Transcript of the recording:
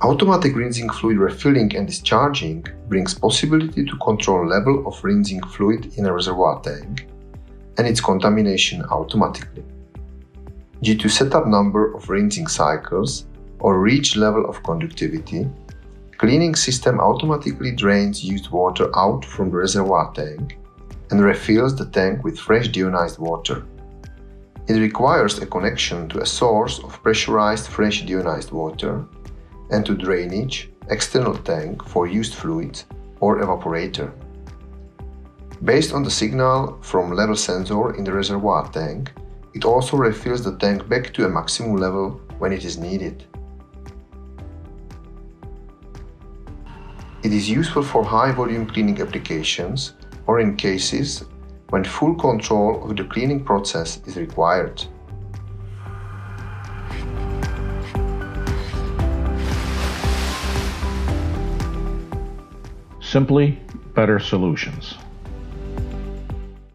Automatic rinsing fluid refilling and discharging brings possibility to control level of rinsing fluid in a reservoir tank and its contamination automatically. Due to setup number of rinsing cycles or reach level of conductivity, cleaning system automatically drains used water out from the reservoir tank and refills the tank with fresh deionized water. It requires a connection to a source of pressurized fresh deionized water and to drainage, external tank for used fluids or evaporator. Based on the signal from level sensor in the reservoir tank, it also refills the tank back to a maximum level when it is needed. It is useful for high volume cleaning applications or in cases when full control of the cleaning process is required. Simply better solutions.